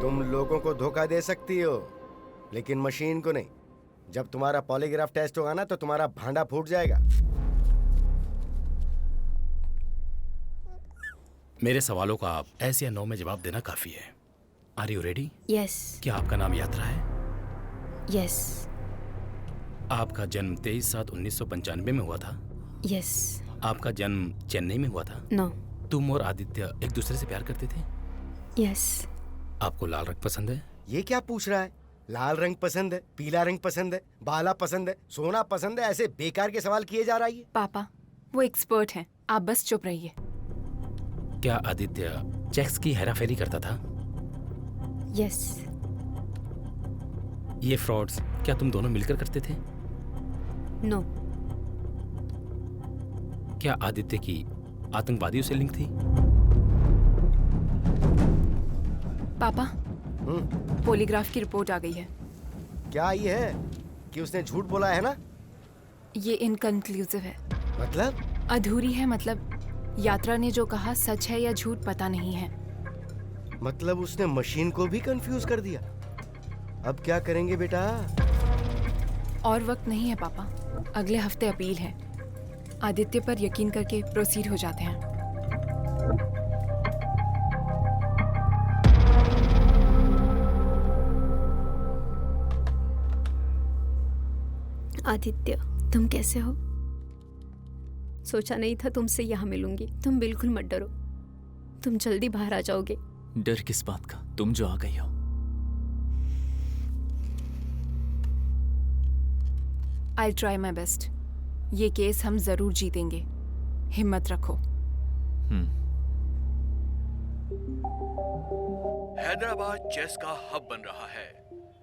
तुम लोगों को धोखा दे सकती हो, लेकिन मशीन को नहीं। जब तुम्हारा पॉलीग्राफ टेस्ट होगा ना, तो तुम्हारा भांडा फूट जाएगा। मेरे सवालों का आप ऐसे या नो में जवाब देना काफी है। Are you ready? यस। क्या आपका नाम यात्रा है? यस। आपका जन्म 23/7/1995 में हुआ था? यस। आपका जन्म चेन्नई में हुआ था? नो। तुम और आदित्य एक दूसरे से प्यार करते थे? यस। आपको लाल रंग पसंद है? ये क्या पूछ रहा है? लाल रंग पसंद है, पीला रंग पसंद है, बाला पसंद है, सोना पसंद है, ऐसे बेकार के सवाल किए जा रहा है। पापा वो एक्सपर्ट हैं, आप बस चुप रहिए। क्या आदित्य चेक्स की हेराफेरी करता था? यस। ये फ्रॉड्स क्या तुम दोनों मिलकर करते थे? नो। क्या आदित्य की आतंकवादियों से लिंक थी? पापा पॉलीग्राफ की रिपोर्ट आ गई है। क्या ये है कि उसने झूठ बोला है ना? ये इनकंक्लूसिव है। मतलब? अधूरी है, मतलब यात्रा ने जो कहा सच है या झूठ पता नहीं है। मतलब उसने मशीन को भी कंफ्यूज कर दिया। अब क्या करेंगे बेटा? और वक्त नहीं है पापा, अगले हफ्ते अपील है। आदित्य पर यकीन करके प्रोसीड हो जाते हैं। आदित्य, तुम कैसे हो? सोचा नहीं था तुमसे यहाँ मिलूंगी। तुम बिल्कुल मत डरो, तुम जल्दी बाहर आ जाओगे। डर किस बात का, तुम जो आ गई हो। I try my best. ये केस हम जरूर जीतेंगे, हिम्मत रखो। हैदराबाद चेस का हब बन रहा है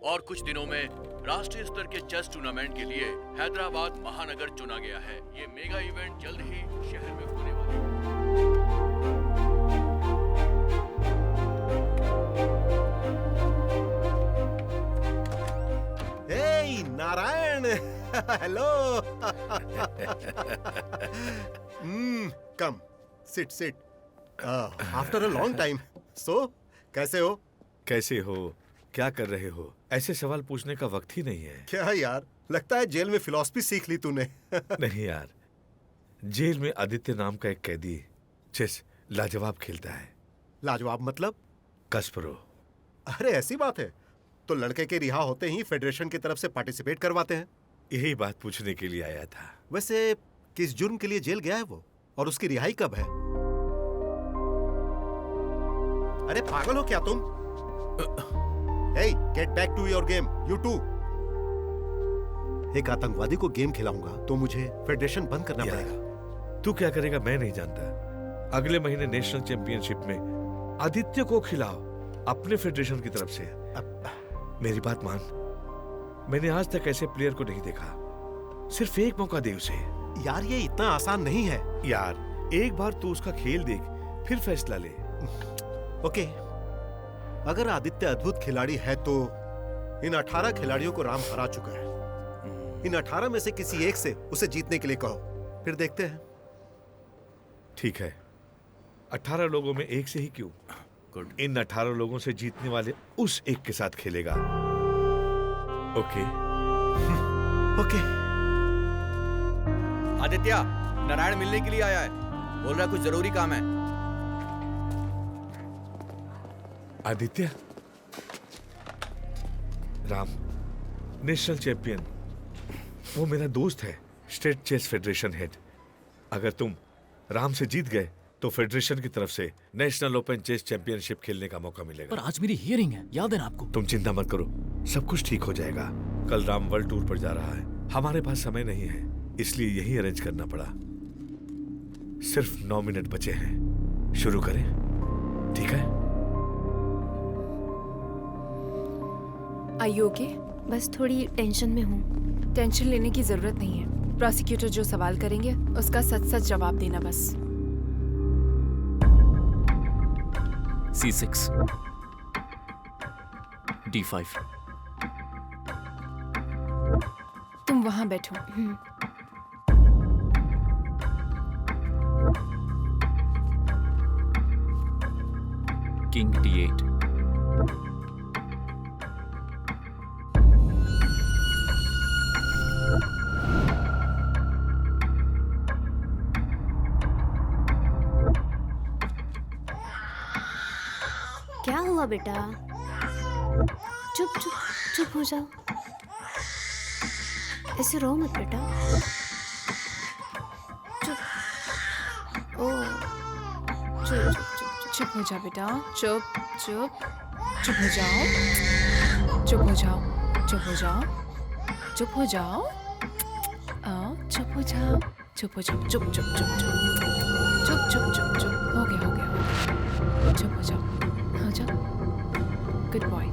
और कुछ दिनों में राष्ट्रीय स्तर के चेस टूर्नामेंट के लिए हैदराबाद महानगर चुना गया है। ये मेगा इवेंट जल्द ही शहर में होने वाला है। हे Narayan, hello. Come, sit sit. After a long time. So कैसे हो? कैसे हो, क्या कर रहे हो? ऐसे सवाल पूछने का वक्त ही नहीं है। क्या यार, लगता है जेल में फिलॉसफी सीख ली तूने। नहीं यार, जेल में आदित्य नाम का एक कैदी चेस लाजवाब खेलता है। लाजवाब मतलब? कसपरो। अरे ऐसी बात है तो लड़के के रिहा होते ही फेडरेशन की तरफ से पार्टिसिपेट करवाते हैं। यही बात पूछने के लिए आया था। वैसे किस जुर्म के लिए जेल गया है वो, और उसकी रिहाई कब है? अरे पागल हो क्या तुम? Hey, get back to your game, you too. एक आतंकवादी को गेम खिलाऊंगा तो मुझे फेडरेशन बंद करना पड़ेगा। तू क्या करेगा मैं नहीं जानता। अगले महीने नेशनल चैंपियनशिप में आदित्य को खिलाओ अपने फेडरेशन की तरफ से। मेरी बात मान, मैंने आज तक ऐसे प्लेयर को नहीं देखा। सिर्फ एक मौका दे उसे। यार ये इतना आसान नहीं है। यार एक बार तू उसका खेल देख, फिर फैसला ले। ओके, अगर आदित्य अद्भुत खिलाड़ी है तो इन 18 खिलाड़ियों को राम हरा चुका है। इन 18 में से किसी एक से उसे जीतने के लिए कहो, फिर देखते हैं। ठीक है, 18 लोगों में एक से ही क्यों? इन 18 लोगों से जीतने वाले उस एक के साथ खेलेगा। ओके? ओके। आदित्य, नारायण मिलने के लिए आया है, बोल रहा कुछ जरूरी काम है। आदित्य, राम नेशनल चैंपियन, वो मेरा दोस्त है, स्टेट चेस फेडरेशन हेड। अगर तुम राम से जीत गए तो फेडरेशन की तरफ से नेशनल ओपन चेस चैंपियनशिप खेलने का मौका मिलेगा। पर आज मेरी हियरिंग है, याद है ना आपको? तुम चिंता मत करो, सब कुछ ठीक हो जाएगा। कल राम वर्ल्ड टूर पर जा रहा है, हमारे पास समय नहीं है, इसलिए यही अरेंज करना पड़ा। सिर्फ 9 मिनट बचे हैं, शुरू करें? ठीक है? Are you okay? बस थोड़ी टेंशन में हूँ। टेंशन लेने की जरूरत नहीं है। प्रोसिक्यूटर जो सवाल करेंगे उसका सच सच जवाब देना बस। C6 D5। तुम वहां बैठो। King D8। क्या हुआ बेटा? चुप चुप चुप हो जाओ, ऐसे रो मत बेटा। चुप। ओ चुप चुप चुप चुप हो जा बेटा, चुप चुप चुप हो जाओ, चुप हो जाओ, चुप हो जाओ, चुप हो जाओ, आओ चुप हो जाओ, चुप हो जाओ, चुप चुप चुप चुप चुप चुप चुप चुप, हो गया हो गया, चुप हो जाओ, हो जाओ, good boy.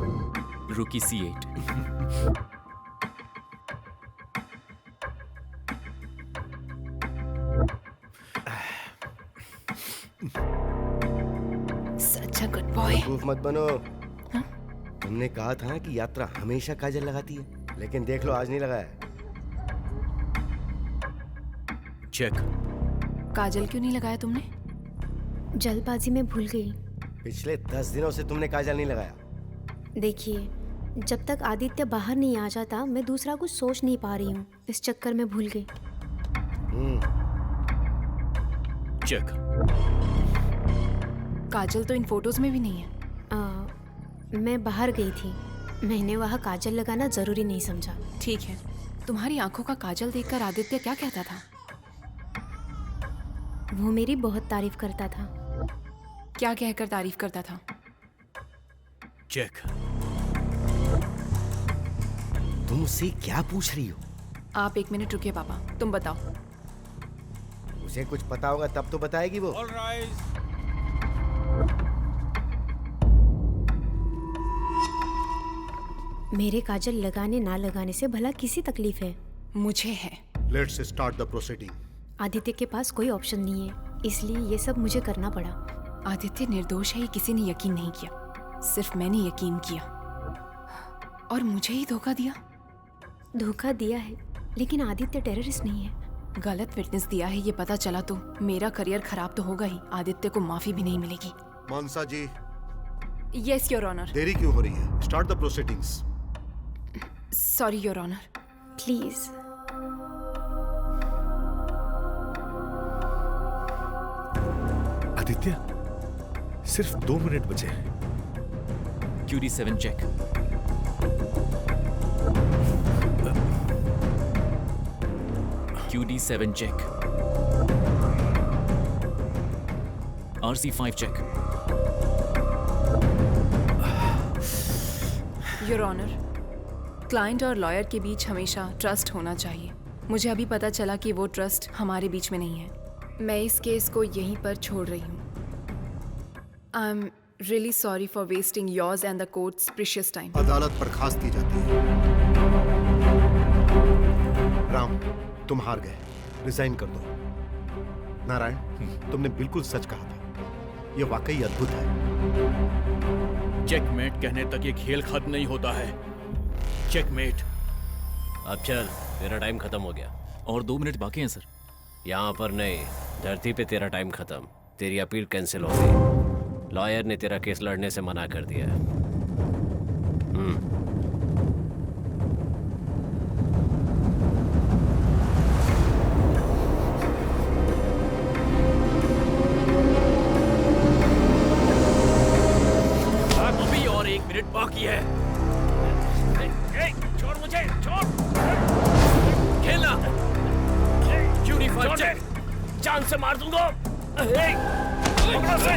Rookie C8. Such a good boy. बेवकूफ मत बनो। तुमने कहा था कि यात्रा हमेशा काजल लगाती है, लेकिन देख लो आज नहीं लगाया। चेक। काजल क्यों नहीं लगाया तुमने? जल्दबाजी में भूल गई। पिछले 10 दिनों से तुमने काजल नहीं लगाया। देखिए, जब तक आदित्य बाहर नहीं आ जाता मैं दूसरा कुछ सोच नहीं पा रही हूँ, इस चक्कर में भूल गई। चेक। काजल तो इन फोटोज में भी नहीं है। मैं बाहर गई थी, मैंने वहाँ काजल लगाना जरूरी नहीं समझा। ठीक है, तुम्हारी आंखों का काजल देखकर आदित्य क्या कहता था? वो मेरी बहुत तारीफ करता था। क्या कहकर तारीफ करता था? चेक। तुम उससे क्या पूछ रही हो? आप 1 मिनट रुकिए पापा, तुम बताओ। उसे कुछ पता होगा तब तो बताएगी वो। मेरे काजल लगाने ना लगाने से भला किसी तकलीफ है? मुझे है। Let's start the proceeding. Aditya के पास कोई ऑप्शन नहीं है, इसलिए ये सब मुझे करना पड़ा। आदित्य निर्दोष है ये किसी ने यकीन नहीं किया, सिर्फ मैंने यकीन किया और मुझे ही धोखा दिया। धोखा दिया है, लेकिन आदित्य टेररिस्ट नहीं है। गलत विटनेस दिया है ये पता चला तो मेरा करियर खराब तो होगा ही, आदित्य को माफी भी नहीं मिलेगी। Mansa ji, yes your honour. देरी क्यों हो रही है? Start the proceedings. Sorry your honour. Please. Aditya, सिर्फ 2 मिनट बचे हैं। QD7 check. QD7 check. RC5 check. Your honour, client और लॉयर के बीच हमेशा ट्रस्ट होना चाहिए। मुझे अभी पता चला कि वो ट्रस्ट हमारे बीच में नहीं है। मैं इस केस को यहीं पर छोड़ रही हूँ। I am really sorry for wasting yours and the courts precious time. अदालत बर्खास्त की जाती है। राम, तुम हार गए, रिजाइन कर दो। नारायण, तुमने बिल्कुल सच कहा था, ये वाकई अद्भुत है। चेकमेट कहने तक ये खेल खत्म नहीं होता है। चेकमेट। अब चल, तेरा टाइम खत्म हो गया। और 2 मिनट बाकी हैं सर। यहाँ पर नहीं, धरती पे तेरा टाइम खत्म। तेरी अपील कैंसिल हो गई। लॉयर ने तेरा केस लड़ने से मना कर दिया। अभी और 1 मिनट बाकी है। छोड़ मुझे, छोड़। खेलना। QD5 check. जान से मार दूंगा। पकड़ो से।